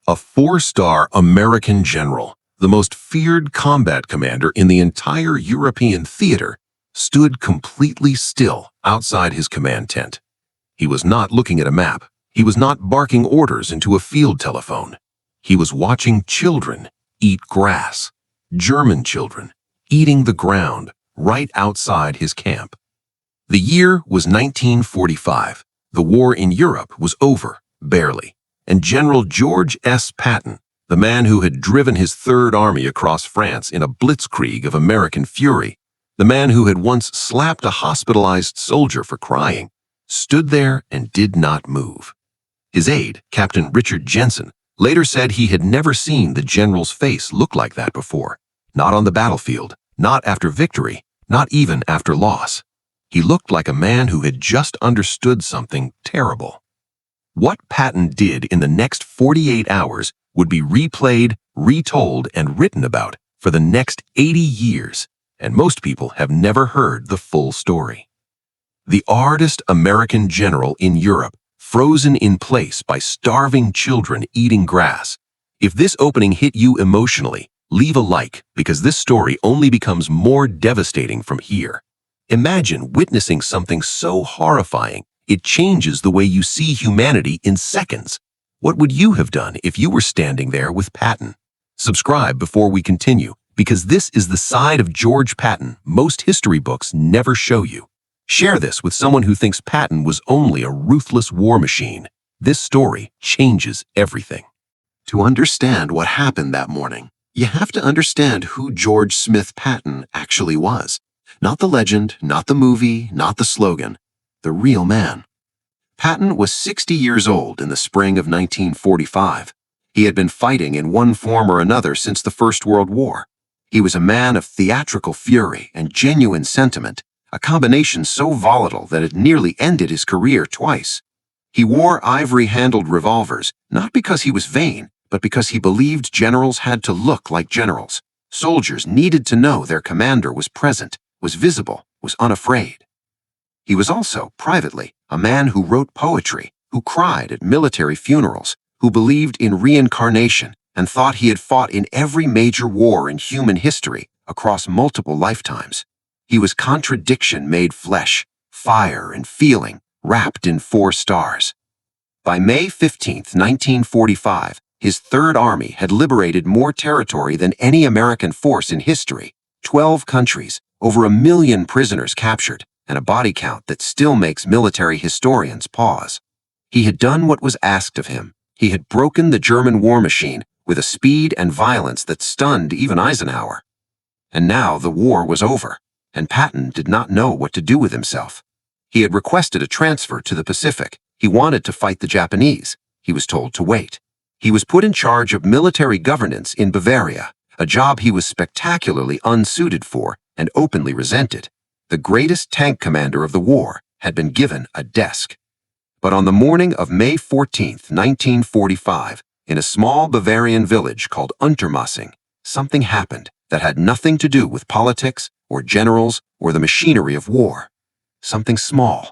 A four-star American general, the most feared combat commander in the entire European theater, stood completely still outside his command tent. He was not looking at a map. He was not barking orders into a field telephone. He was watching children eat grass. German children eating the ground right outside his camp. The year was 1945. The war in Europe was over, barely, and General George S. Patton, the man who had driven his Third Army across France in a blitzkrieg of American fury, the man who had once slapped a hospitalized soldier for crying, stood there and did not move. His aide, Captain Richard Jensen, later said he had never seen the general's face look like that before. Not on the battlefield, not after victory, not even after loss. He looked like a man who had just understood something terrible. What Patton did in the next 48 hours would be replayed, retold, and written about for the next 80 years, and most people have never heard the full story. The hardest American general in Europe, frozen in place by starving children eating grass. If this opening hit you emotionally, leave a like, because this story only becomes more devastating from here. Imagine witnessing something so horrifying, it changes the way you see humanity in seconds. What would you have done if you were standing there with Patton? Subscribe before we continue, because this is the side of George Patton most history books never show you. Share this with someone who thinks Patton was only a ruthless war machine. This story changes everything. To understand what happened that morning, you have to understand who George Smith Patton actually was. Not the legend, not the movie, not the slogan. The real man. Patton was 60 years old in the spring of 1945. He had been fighting in one form or another since the First World War. He was a man of theatrical fury and genuine sentiment, a combination so volatile that it nearly ended his career twice. He wore ivory-handled revolvers, not because he was vain, but because he believed generals had to look like generals. Soldiers needed to know their commander was present, was visible, was unafraid. He was also, privately, a man who wrote poetry, who cried at military funerals, who believed in reincarnation and thought he had fought in every major war in human history across multiple lifetimes. He was contradiction made flesh, fire and feeling, wrapped in 4 stars. By May 15, 1945, his Third Army had liberated more territory than any American force in history, 12 countries, over 1 million prisoners captured, and a body count that still makes military historians pause. He had done what was asked of him. He had broken the German war machine with a speed and violence that stunned even Eisenhower. And now the war was over, and Patton did not know what to do with himself. He had requested a transfer to the Pacific. He wanted to fight the Japanese. He was told to wait. He was put in charge of military governance in Bavaria, a job he was spectacularly unsuited for and openly resented. The greatest tank commander of the war had been given a desk. But on the morning of May 14, 1945, in a small Bavarian village called Untermassing, something happened that had nothing to do with politics or generals or the machinery of war. Something small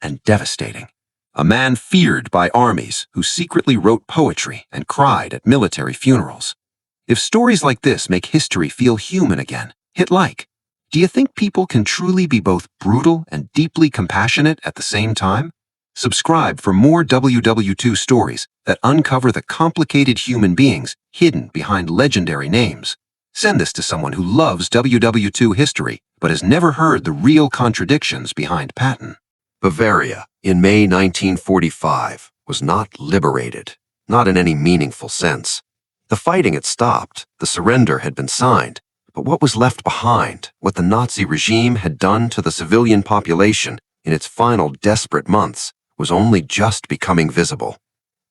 and devastating. A man feared by armies who secretly wrote poetry and cried at military funerals. If stories like this make history feel human again, hit like. Do you think people can truly be both brutal and deeply compassionate at the same time? Subscribe for more WWII stories that uncover the complicated human beings hidden behind legendary names. Send this to someone who loves WWII history but has never heard the real contradictions behind Patton. Bavaria, in May 1945, was not liberated, not in any meaningful sense. The fighting had stopped, the surrender had been signed, but what was left behind, what the Nazi regime had done to the civilian population in its final desperate months, was only just becoming visible.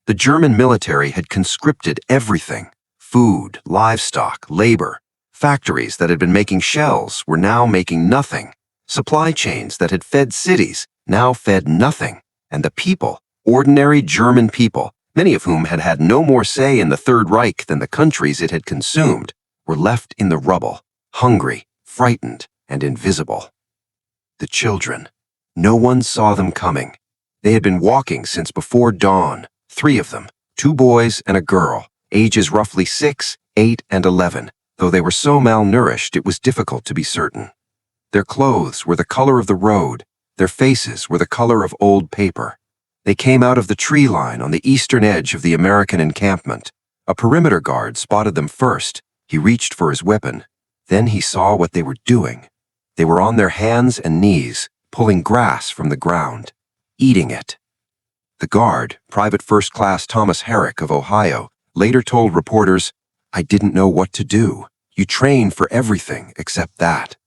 The German military had conscripted everything: food, livestock, labor. Factories that had been making shells were now making nothing. Supply chains that had fed cities now fed nothing. And the people, ordinary German people, many of whom had had no more say in the Third Reich than the countries it had consumed, were left in the rubble, hungry, frightened, and invisible. The children. No one saw them coming. They had been walking since before dawn, 3 of them, 2 boys and a girl, ages roughly 6, 8, and 11, though they were so malnourished it was difficult to be certain. Their clothes were the color of the road, their faces were the color of old paper. They came out of the tree line on the eastern edge of the American encampment. A perimeter guard spotted them first. He reached for his weapon. Then he saw what they were doing. They were on their hands and knees, pulling grass from the ground, eating it. The guard, Private First Class Thomas Herrick of Ohio, later told reporters, "I didn't know what to do. You train for everything except that."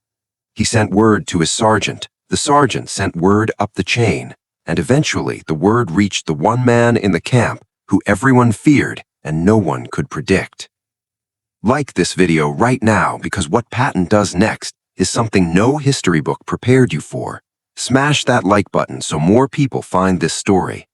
He sent word to his sergeant. The sergeant sent word up the chain, and eventually the word reached the one man in the camp who everyone feared and no one could predict. Like this video right now, because what Patton does next is something no history book prepared you for. Smash that like button so more people find this story.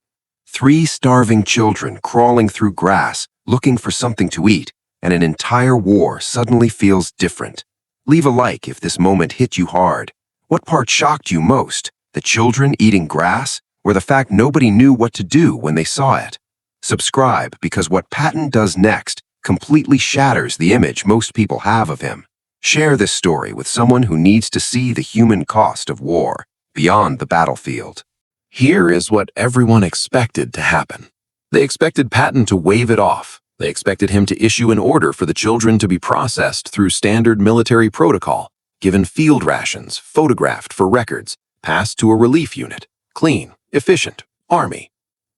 3 starving children crawling through grass, looking for something to eat, and an entire war suddenly feels different. Leave a like if this moment hit you hard. What part shocked you most? The children eating grass, or the fact nobody knew what to do when they saw it? Subscribe, because what Patton does next completely shatters the image most people have of him. Share this story with someone who needs to see the human cost of war beyond the battlefield. Here is what everyone expected to happen. They expected Patton to wave it off. They expected him to issue an order for the children to be processed through standard military protocol, given field rations, photographed for records, passed to a relief unit, clean, efficient, army.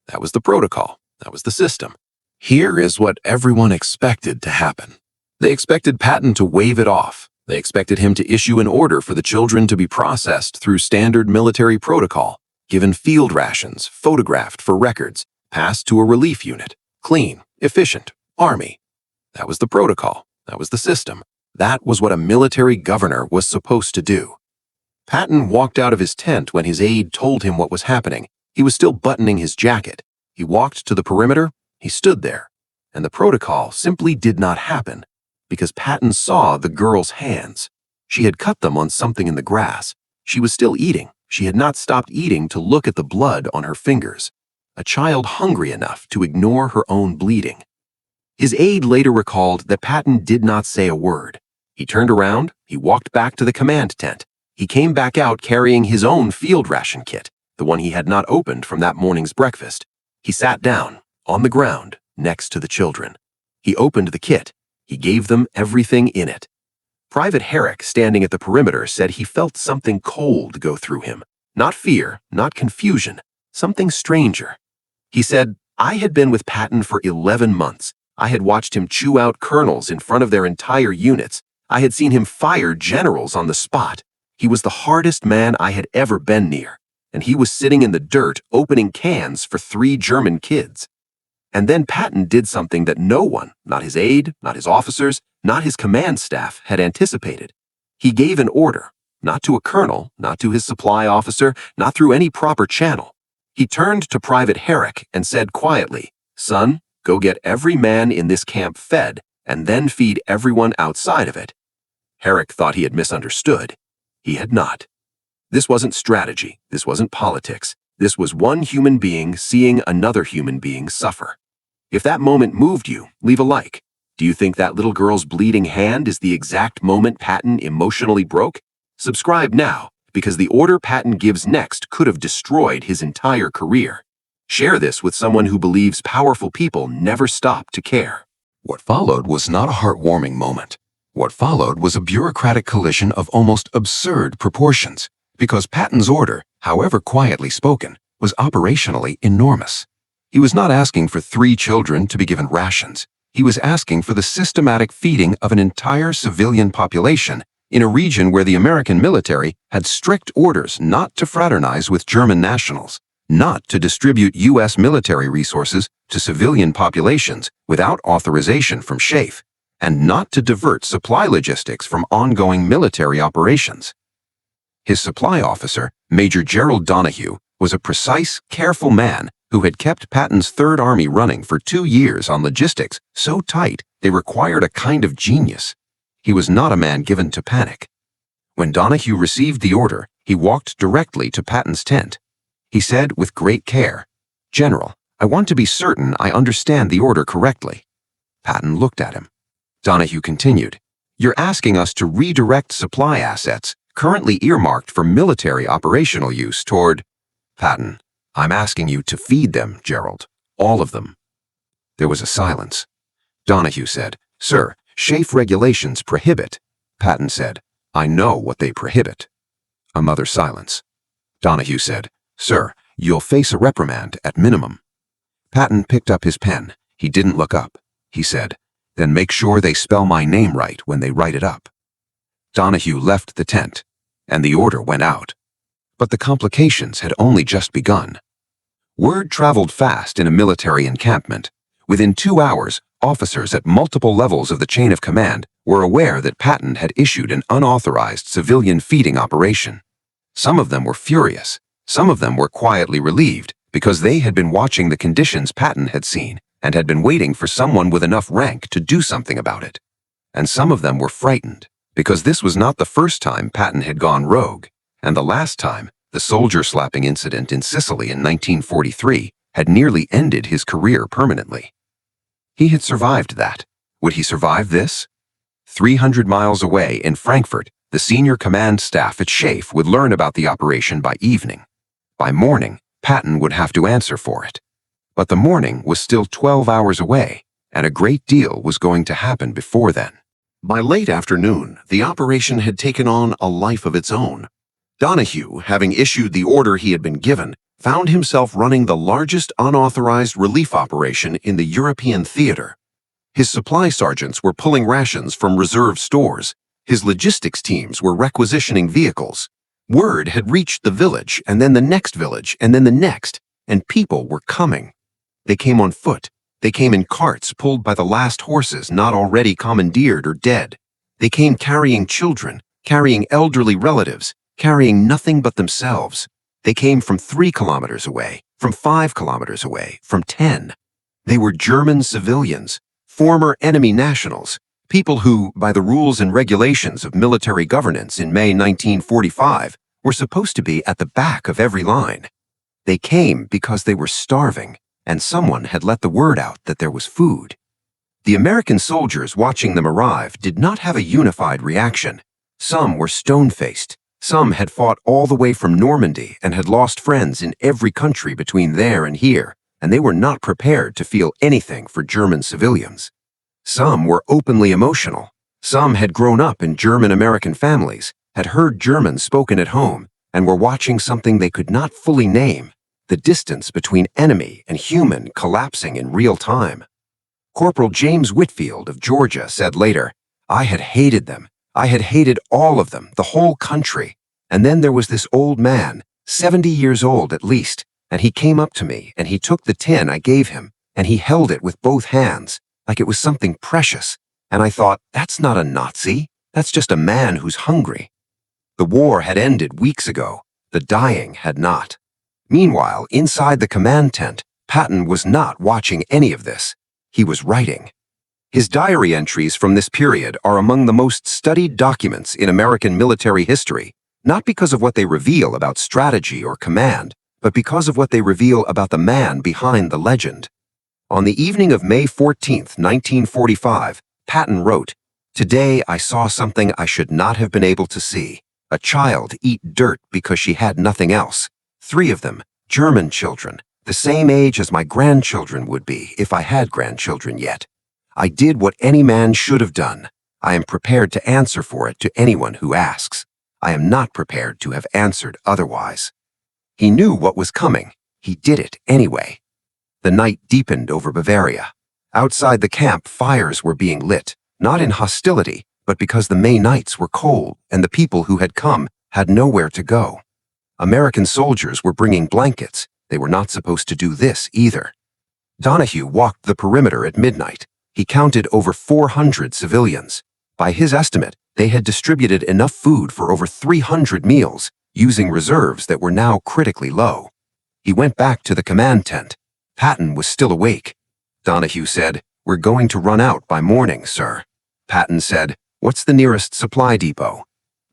That was the protocol. That was the system. Here is what everyone expected to happen. They expected Patton to wave it off. They expected him to issue an order for the children to be processed through standard military protocol, given field rations, photographed for records, passed to a relief unit, clean, efficient, army. That was the protocol. That was the system. That was what a military governor was supposed to do. Patton walked out of his tent when his aide told him what was happening. He was still buttoning his jacket. He walked to the perimeter. He stood there. And the protocol simply did not happen, because Patton saw the girl's hands. She had cut them on something in the grass. She was still eating. She had not stopped eating to look at the blood on her fingers. A child hungry enough to ignore her own bleeding. His aide later recalled that Patton did not say a word. He turned around. He walked back to the command tent. He came back out carrying his own field ration kit, the one he had not opened from that morning's breakfast. He sat down, on the ground, next to the children. He opened the kit. He gave them everything in it. Private Herrick, standing at the perimeter, said he felt something cold go through him. Not fear, not confusion, something stranger. He said, "I had been with Patton for 11 months. I had watched him chew out colonels in front of their entire units. I had seen him fire generals on the spot. He was the hardest man I had ever been near, and he was sitting in the dirt opening cans for 3 German kids." And then Patton did something that no one, not his aide, not his officers, not his command staff, had anticipated. He gave an order, not to a colonel, not to his supply officer, not through any proper channel. He turned to Private Herrick and said quietly, "Son, go get every man in this camp fed, and then feed everyone outside of it." Herrick thought he had misunderstood. He had not. This wasn't strategy. This wasn't politics. This was one human being seeing another human being suffer. If that moment moved you, leave a like. Do you think that little girl's bleeding hand is the exact moment Patton emotionally broke? Subscribe now, because the order Patton gives next could have destroyed his entire career. Share this with someone who believes powerful people never stop to care. What followed was not a heartwarming moment. What followed was a bureaucratic collision of almost absurd proportions, because Patton's order, however quietly spoken, was operationally enormous. He was not asking for 3 children to be given rations. He was asking for the systematic feeding of an entire civilian population in a region where the American military had strict orders not to fraternize with German nationals, not to distribute U.S. military resources to civilian populations without authorization from SHAEF, and not to divert supply logistics from ongoing military operations. His supply officer, Major Gerald Donahue, was a precise, careful man who had kept Patton's Third Army running for 2 years on logistics so tight they required a kind of genius. He was not a man given to panic. When Donahue received the order, he walked directly to Patton's tent. He said with great care, "General, I want to be certain I understand the order correctly." Patton looked at him. Donahue continued, "You're asking us to redirect supply assets currently earmarked for military operational use toward—" "Patton, I'm asking you to feed them, Gerald. All of them." There was a silence. Donahue said, "Sir, SHAFE regulations prohibit." Patton said, "I know what they prohibit." Another silence. Donahue said, "Sir, you'll face a reprimand at minimum." Patton picked up his pen. He didn't look up. He said, "Then make sure they spell my name right when they write it up." Donahue left the tent, and the order went out. But the complications had only just begun. Word traveled fast in a military encampment. Within 2 hours, officers at multiple levels of the chain of command were aware that Patton had issued an unauthorized civilian feeding operation. Some of them were furious. Some of them were quietly relieved because they had been watching the conditions Patton had seen and had been waiting for someone with enough rank to do something about it. And some of them were frightened because this was not the first time Patton had gone rogue, and the last time, the soldier-slapping incident in Sicily in 1943, had nearly ended his career permanently. He had survived that. Would he survive this? 300 miles away in Frankfurt, the senior command staff at SHAFE would learn about the operation by evening. By morning, Patton would have to answer for it. But the morning was still 12 hours away, and a great deal was going to happen before then. By late afternoon, the operation had taken on a life of its own. Donahue, having issued the order he had been given, found himself running the largest unauthorized relief operation in the European theater. His supply sergeants were pulling rations from reserve stores. His logistics teams were requisitioning vehicles. Word had reached the village, and then the next village, and then the next, and people were coming. They came on foot. They came in carts pulled by the last horses not already commandeered or dead. They came carrying children, carrying elderly relatives, carrying nothing but themselves. They came from 3 kilometers away, from 5 kilometers away, from 10. They were German civilians, former enemy nationals, people who, by the rules and regulations of military governance in May 1945, were supposed to be at the back of every line. They came because they were starving, and someone had let the word out that there was food. The American soldiers watching them arrive did not have a unified reaction. Some were stone-faced. Some had fought all the way from Normandy and had lost friends in every country between there and here, and they were not prepared to feel anything for German civilians. Some were openly emotional. Some had grown up in German-American families, had heard German spoken at home, and were watching something they could not fully name, the distance between enemy and human collapsing in real time. Corporal James Whitfield of Georgia said later, "I had hated them. I had hated all of them, the whole country. And then there was this old man, 70 years old at least, and he came up to me and he took the tin I gave him and he held it with both hands, like it was something precious. And I thought, that's not a Nazi. That's just a man who's hungry." The war had ended weeks ago. The dying had not. Meanwhile, inside the command tent, Patton was not watching any of this. He was writing. His diary entries from this period are among the most studied documents in American military history, not because of what they reveal about strategy or command, but because of what they reveal about the man behind the legend. On the evening of May 14, 1945, Patton wrote, "Today I saw something I should not have been able to see. A child eat dirt because she had nothing else. 3 of them, German children, the same age as my grandchildren would be if I had grandchildren yet. I did what any man should have done. I am prepared to answer for it to anyone who asks. I am not prepared to have answered otherwise." He knew what was coming. He did it anyway. The night deepened over Bavaria. Outside the camp, fires were being lit, not in hostility, but because the May nights were cold and the people who had come had nowhere to go. American soldiers were bringing blankets. They were not supposed to do this either. Donahue walked the perimeter at midnight. He counted over 400 civilians. By his estimate, they had distributed enough food for over 300 meals, using reserves that were now critically low. He went back to the command tent. Patton was still awake. Donahue said, "We're going to run out by morning, sir." Patton said, "What's the nearest supply depot?"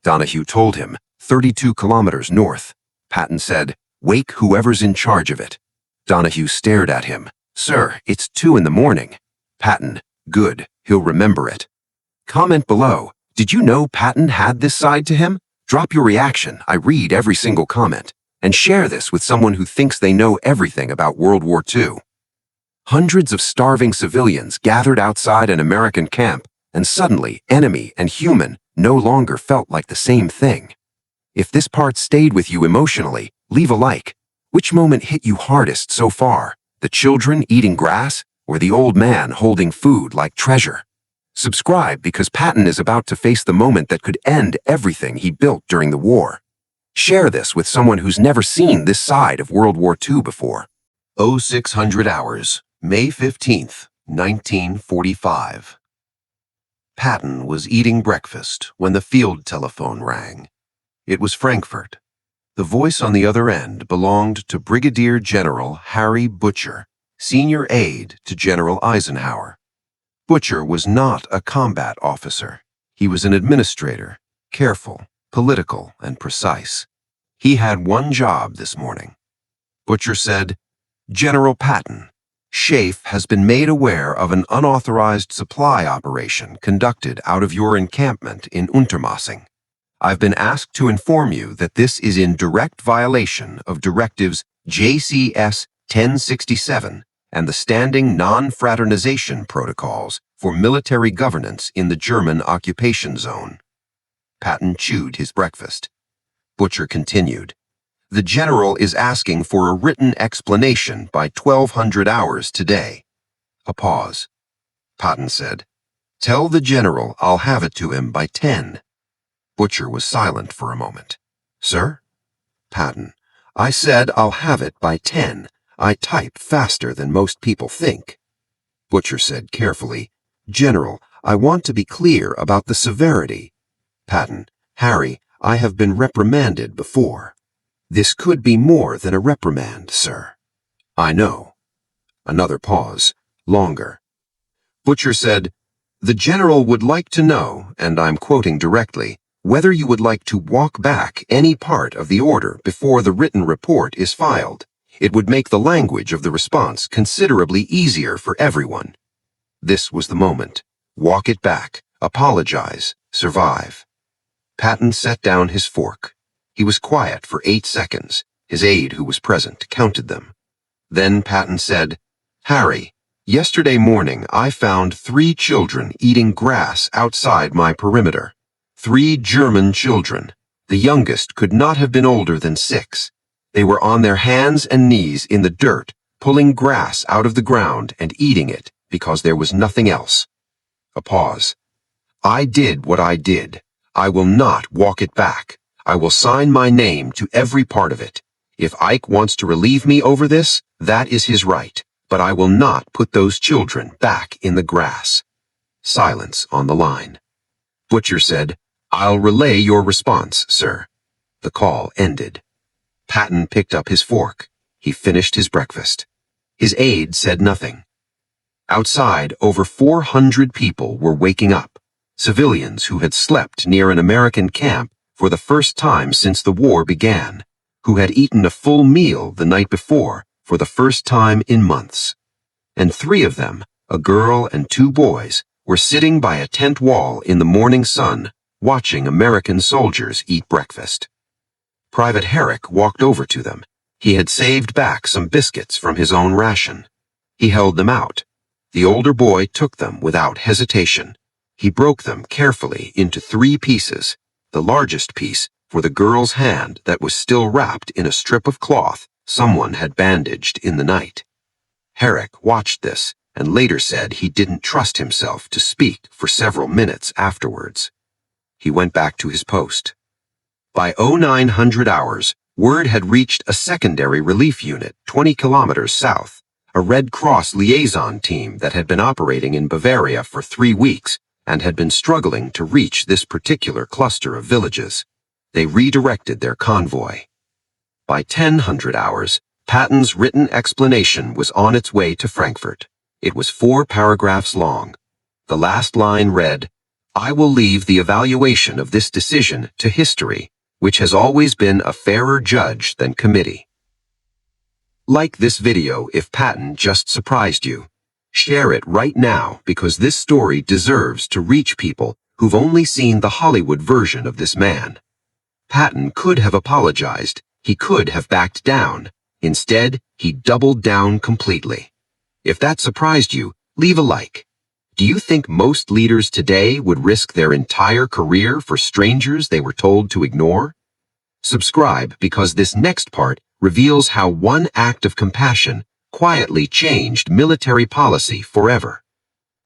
Donahue told him, 32 kilometers north. Patton said, "Wake whoever's in charge of it." Donahue stared at him. "Sir, it's 2 in the morning." Patton, Good, he'll remember it. Comment below, did you know Patton had this side to him? Drop your reaction, I read every single comment. And share this with someone who thinks they know everything about World War II. Hundreds of starving civilians gathered outside an American camp, and suddenly enemy and human no longer felt like the same thing. If this part stayed with you emotionally, leave a like. Which moment hit you hardest so far? The children eating grass, or the old man holding food like treasure? Subscribe because Patton is about to face the moment that could end everything he built during the war. Share this with someone who's never seen this side of World War II before. 0600 hours, May 15th, 1945. Patton was eating breakfast when the field telephone rang. It was Frankfurt. The voice on the other end belonged to Brigadier General Harry Butcher, senior aide to General Eisenhower. Butcher was not a combat officer. He was an administrator, careful, political, and precise. He had one job this morning. Butcher said, "General Patton, SHAEF has been made aware of an unauthorized supply operation conducted out of your encampment in Untermassing. I've been asked to inform you that this is in direct violation of directives JCS 1067 and the standing non-fraternization protocols for military governance in the German occupation zone." Patton chewed his breakfast. Butcher continued, "The general is asking for a written explanation by 1200 hours today." A pause. Patton said, "Tell the general I'll have it to him by 10. Butcher was silent for a moment. "Sir?" Patton, "I said I'll have it by 10. I type faster than most people think." Butcher said carefully, "General, I want to be clear about the severity." Patton, "Harry, I have been reprimanded before. This could be more than a reprimand, sir." "I know." Another pause, longer. Butcher said, "The general would like to know, and I'm quoting directly, whether you would like to walk back any part of the order before the written report is filed. It would make the language of the response considerably easier for everyone." This was the moment. Walk it back, apologize, survive. Patton set down his fork. He was quiet for 8 seconds. His aide, who was present, counted them. Then Patton said, "Harry, yesterday morning I found 3 children eating grass outside my perimeter. 3 German children. The youngest could not have been older than 6. They were on their hands and knees in the dirt, pulling grass out of the ground and eating it because there was nothing else." A pause. "I did what I did. I will not walk it back. I will sign my name to every part of it. If Ike wants to relieve me over this, that is his right, but I will not put those children back in the grass." Silence on the line. Butcher said, "I'll relay your response, sir." The call ended. Patton picked up his fork. He finished his breakfast. His aide said nothing. Outside, over 400 people were waking up. Civilians who had slept near an American camp for the first time since the war began, who had eaten a full meal the night before for the first time in months. And 3 of them, a girl and 2 boys, were sitting by a tent wall in the morning sun, watching American soldiers eat breakfast. Private Herrick walked over to them. He had saved back some biscuits from his own ration. He held them out. The older boy took them without hesitation. He broke them carefully into 3 pieces, the largest piece for the girl's hand that was still wrapped in a strip of cloth someone had bandaged in the night. Herrick watched this and later said he didn't trust himself to speak for several minutes afterwards. He went back to his post. By 0900 hours, word had reached a secondary relief unit 20 kilometers south, a Red Cross liaison team that had been operating in Bavaria for 3 weeks and had been struggling to reach this particular cluster of villages. They redirected their convoy. By 1000 hours, Patton's written explanation was on its way to Frankfurt. It was 4 paragraphs long. The last line read, "I will leave the evaluation of this decision to history, which has always been a fairer judge than committee." Like this video if Patton just surprised you. Share it right now because this story deserves to reach people who've only seen the Hollywood version of this man. Patton could have apologized. He could have backed down. Instead, he doubled down completely. If that surprised you, leave a like. Do you think most leaders today would risk their entire career for strangers they were told to ignore? Subscribe because this next part reveals how one act of compassion quietly changed military policy forever.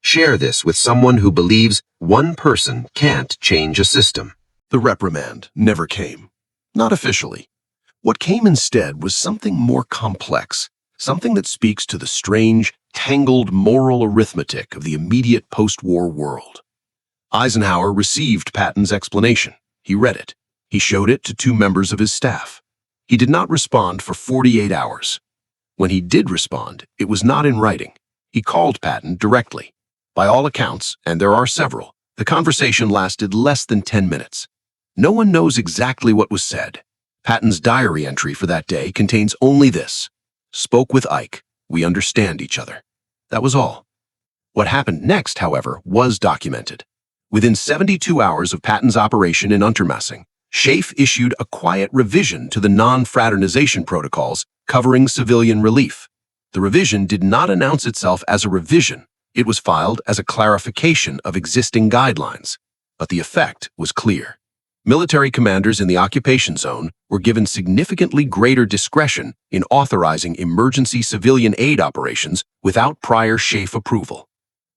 Share this with someone who believes one person can't change a system. The reprimand never came. Not officially. What came instead was something more complex, something that speaks to the strange, tangled moral arithmetic of the immediate post-war world. Eisenhower received Patton's explanation. He read it. He showed it to two members of his staff. He did not respond for 48 hours. When he did respond, it was not in writing. He called Patton directly. By all accounts, and there are several, the conversation lasted less than 10 minutes. No one knows exactly what was said. Patton's diary entry for that day contains only this: "Spoke with Ike. We understand each other." That was all. What happened next, however, was documented. Within 72 hours of Patton's operation in Untermassing, Schaeff issued a quiet revision to the non-fraternization protocols covering civilian relief. The revision did not announce itself as a revision. It was filed as a clarification of existing guidelines. But the effect was clear. Military commanders in the occupation zone were given significantly greater discretion in authorizing emergency civilian aid operations without prior Schaeff approval.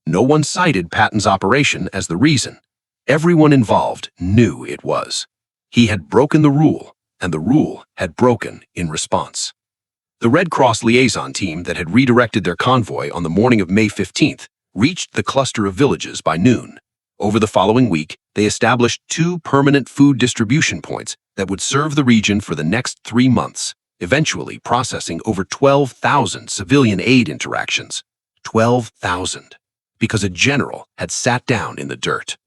No one cited Patton's operation as the reason. Everyone involved knew it was. He had broken the rule, and the rule had broken in response. The Red Cross liaison team that had redirected their convoy on the morning of May 15th reached the cluster of villages by noon. Over the following week, they established 2 permanent food distribution points that would serve the region for the next 3 months, eventually processing over 12,000 civilian aid interactions. 12,000. Because a general had sat down in the dirt.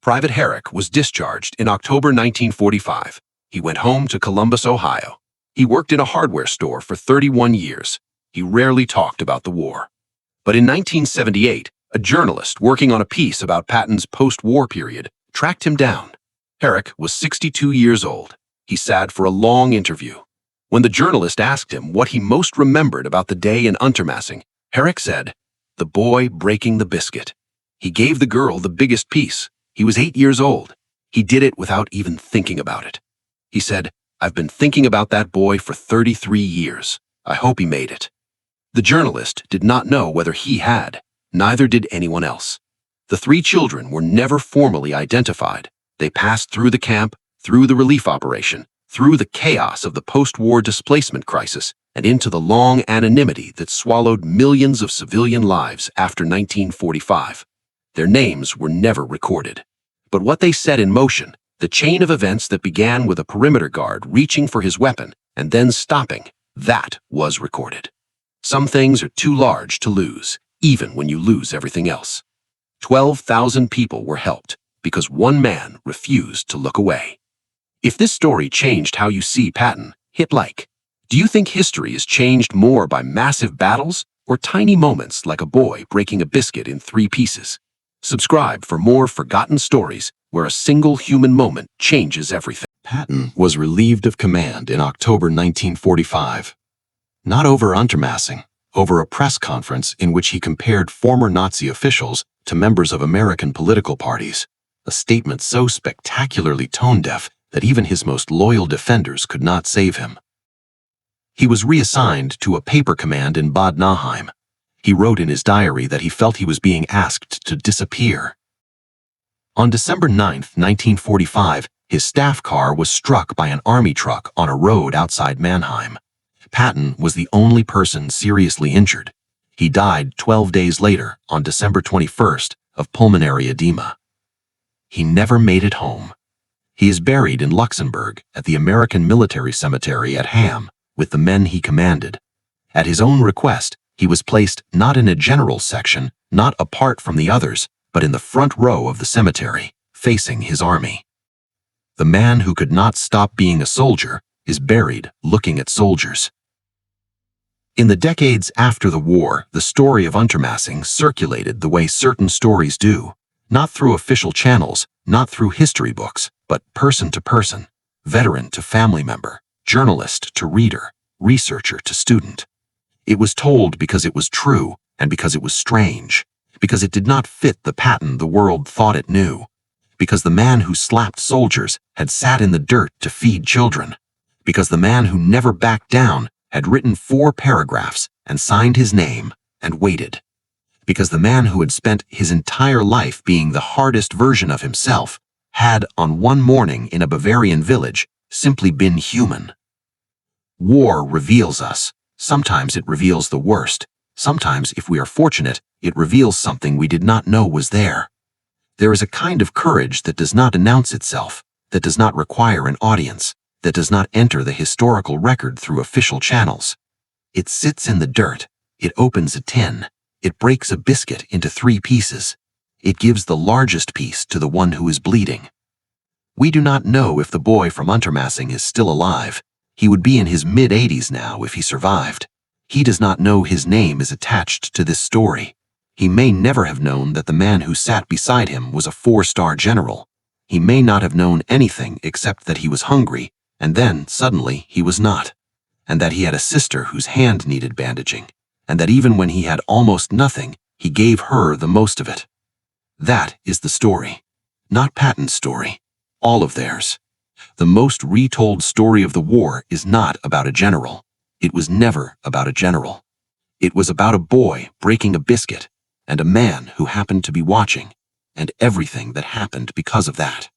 Private Herrick was discharged in October 1945. He went home to Columbus, Ohio. He worked in a hardware store for 31 years. He rarely talked about the war. But in 1978, a journalist working on a piece about Patton's post-war period tracked him down. Herrick was 62 years old. He sat for a long interview. When the journalist asked him what he most remembered about the day in Untermassing, Herrick said, "The boy breaking the biscuit." He gave the girl the biggest piece. He was 8 years old. He did it without even thinking about it. He said, "I've been thinking about that boy for 33 years. I hope he made it." The journalist did not know whether he had. Neither did anyone else. The 3 children were never formally identified. They passed through the camp, through the relief operation, through the chaos of the post-war displacement crisis, and into the long anonymity that swallowed millions of civilian lives after 1945. Their names were never recorded. But what they set in motion, the chain of events that began with a perimeter guard reaching for his weapon and then stopping, that was recorded. Some things are too large to lose, even when you lose everything else. 12,000 people were helped because one man refused to look away. If this story changed how you see Patton, hit like. Do you think history is changed more by massive battles or tiny moments like a boy breaking a biscuit in 3 pieces? Subscribe for more forgotten stories where a single human moment changes everything. Patton was relieved of command in October 1945. Not over Untermassing, over a press conference in which he compared former Nazi officials to members of American political parties, a statement so spectacularly tone-deaf that even his most loyal defenders could not save him. He was reassigned to a paper command in Bad Nauheim. He wrote in his diary that he felt he was being asked to disappear. On December 9, 1945, his staff car was struck by an army truck on a road outside Mannheim. Patton was the only person seriously injured. He died 12 days later, on December 21st, of pulmonary edema. He never made it home. He is buried in Luxembourg at the American Military Cemetery at Ham with the men he commanded. At his own request, he was placed not in a general section, not apart from the others, but in the front row of the cemetery, facing his army. The man who could not stop being a soldier is buried looking at soldiers. In the decades after the war, the story of Untermassing circulated the way certain stories do, not through official channels, not through history books, but person to person, veteran to family member, journalist to reader, researcher to student. It was told because it was true and because it was strange, because it did not fit the pattern the world thought it knew, because the man who slapped soldiers had sat in the dirt to feed children, because the man who never backed down had written 4 paragraphs and signed his name and waited, because the man who had spent his entire life being the hardest version of himself had, on one morning in a Bavarian village, simply been human. War reveals us. Sometimes it reveals the worst. Sometimes, if we are fortunate, it reveals something we did not know was there. There is a kind of courage that does not announce itself, that does not require an audience, that does not enter the historical record through official channels. It sits in the dirt, it opens a tin, it breaks a biscuit into 3 pieces. It gives the largest piece to the one who is bleeding. We do not know if the boy from Untermassing is still alive. He would be in his mid-80s now if he survived. He does not know his name is attached to this story. He may never have known that the man who sat beside him was a 4-star general. He may not have known anything except that he was hungry, and then, suddenly, he was not, and that he had a sister whose hand needed bandaging, and that even when he had almost nothing, he gave her the most of it. That is the story. Not Patton's story. All of theirs. The most retold story of the war is not about a general. It was never about a general. It was about a boy breaking a biscuit, and a man who happened to be watching, and everything that happened because of that.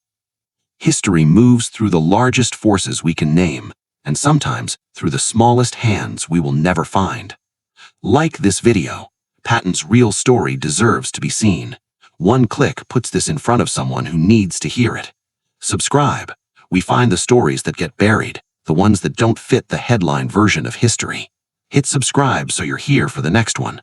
History moves through the largest forces we can name, and sometimes through the smallest hands we will never find. Like this video, Patton's real story deserves to be seen. One click puts this in front of someone who needs to hear it. Subscribe. We find the stories that get buried, the ones that don't fit the headline version of history. Hit subscribe so you're here for the next one.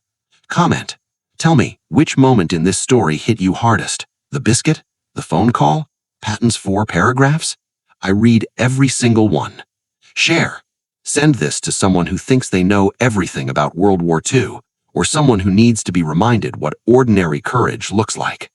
Comment. Tell me, which moment in this story hit you hardest? The biscuit? The phone call? Patton's 4 paragraphs? I read every single one. Share. Send this to someone who thinks they know everything about World War II, or someone who needs to be reminded what ordinary courage looks like.